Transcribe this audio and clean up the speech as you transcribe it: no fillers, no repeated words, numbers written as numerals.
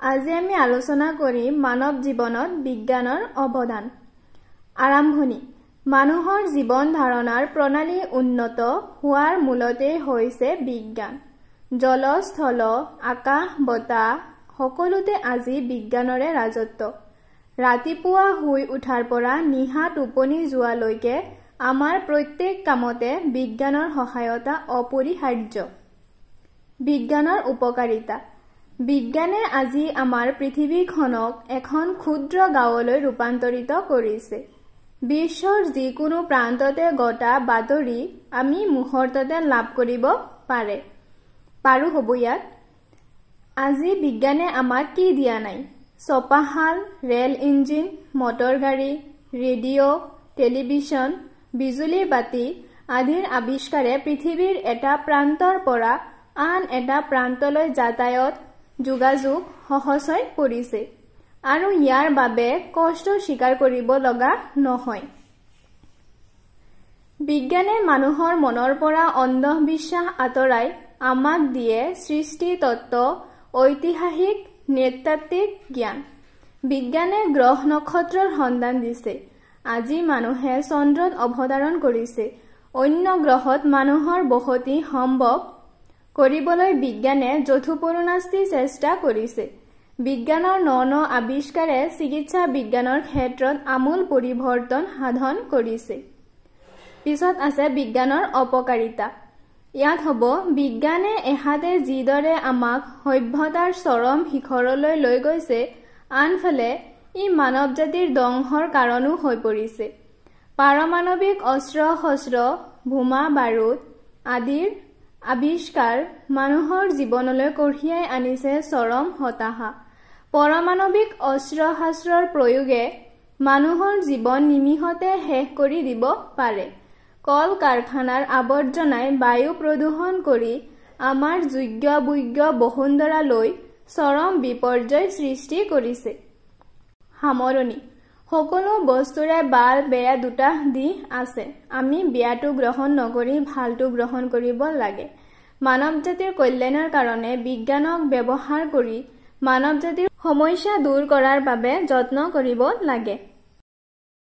আজি আমি আলোচনা কৰিম মানৱ জীৱনত বিজ্ঞানৰ অৱদান। আৰম্ভণি মানুহৰ জীৱন ধাৰণাৰ প্ৰণালী উন্নত হোৱাৰ মূলতে হৈছে বিজ্ঞান। জল স্থল আকাশ বতাহ সকলোতে আজি বিজ্ঞানৰে ৰাজত্ব। ৰাতিপুৱা শুই উঠাৰ পৰা নিশা টোপনি যোৱালৈকে আমাৰ প্ৰত্যেক কামতে বিজ্ঞানৰ সহায়তা অপৰিহাৰ্য। বিজ্ঞানৰ উপকাৰিতা বিজ্ঞানে আজি আমাৰ পৃথিৱীখনক এখন ক্ষুদ্ৰ গাঁৱলৈ ৰূপান্তৰিত কৰিছে। বিশ্বৰ যিকোনো প্ৰান্ততে ঘটা বাতৰি আমি মুহূৰ্ততে লাভ কৰিব পাৰো হ'ব ইয়াত। আজি বিজ্ঞানে আমাক কি দিয়া নাই? চপাহাল, ৰেল ইঞ্জিন, মটৰ গাড়ী, ৰেডিঅ', টেলিভিছন, বিজুলী বাতি আদিৰ আৱিষ্কাৰে পৃথিৱীৰ এটা প্ৰান্তৰ পৰা আন এটা প্ৰান্তলৈ যাতায়াত যোগাযোগ সহজ হৈ পৰিছে আৰু ইয়াৰ বাবে কষ্ট স্বীকাৰ কৰিব লগা নহয়। বিজ্ঞানে মানুহৰ মনৰ পৰা অন্ধবিশ্বাস আঁতৰাই আমাক দিয়ে সৃষ্টি তত্ত্ব, ঐতিহাসিক নৃতাত্ত্বিক জ্ঞান। বিজ্ঞানে গ্ৰহ নক্ষত্ৰৰ সন্ধান দিছে। আজি মানুহে চন্দ্ৰত অৱতৰণ কৰিছে। অন্য গ্ৰহত মানুহৰ বসতি সম্ভৱ কৰিবলৈ বিজ্ঞানে যথোপৰোনাস্তি চেষ্টা কৰিছে। বিজ্ঞানৰ ন আৱিষ্কাৰে চিকিৎসা বিজ্ঞানৰ ক্ষেত্ৰত আমূল পৰিৱৰ্তন সাধন কৰিছে। পিছত আছে বিজ্ঞানৰ অপকাৰিতা। ইয়াত হ'ব বিজ্ঞানে এহাতে যিদৰে আমাক সভ্যতাৰ চৰম শিখৰলৈ লৈ গৈছে, আনফালে ই মানৱ জাতিৰ ধ্বংসৰ কাৰণো হৈ পৰিছে। পাৰমাণৱিক অস্ত্ৰ-শস্ত্ৰ, বোমা বাৰুদ আদিৰ আৱিষ্কাৰ মানুহৰ জীৱনলৈ কঢ়িয়াই আনিছে চৰম হতাশা। পৰমাণৱিক অস্ত্ৰ-শস্ত্ৰৰ প্ৰয়োগে মানুহৰ জীৱন নিমিষতে শেষ কৰি দিব পাৰে। কল কাৰখানাৰ আৱৰ্জনাই বায়ু প্ৰদূষণ কৰি আমাৰ যোগ্য বসুন্ধৰালৈ চৰম বিপৰ্যয় সৃষ্টি কৰিছে। সামৰণি সকলো বস্তুৰে ভাল বেয়া দুটা দিশ আছে। আমি বেয়াটো গ্ৰহণ নকৰি ভালটো গ্ৰহণ কৰিব লাগে। মানৱ জাতিৰ কল্যাণৰ কাৰণে বিজ্ঞানক ব্যৱহাৰ কৰি মানৱ জাতিৰ সমস্যা দূৰ কৰাৰ বাবে যত্ন কৰিব লাগে।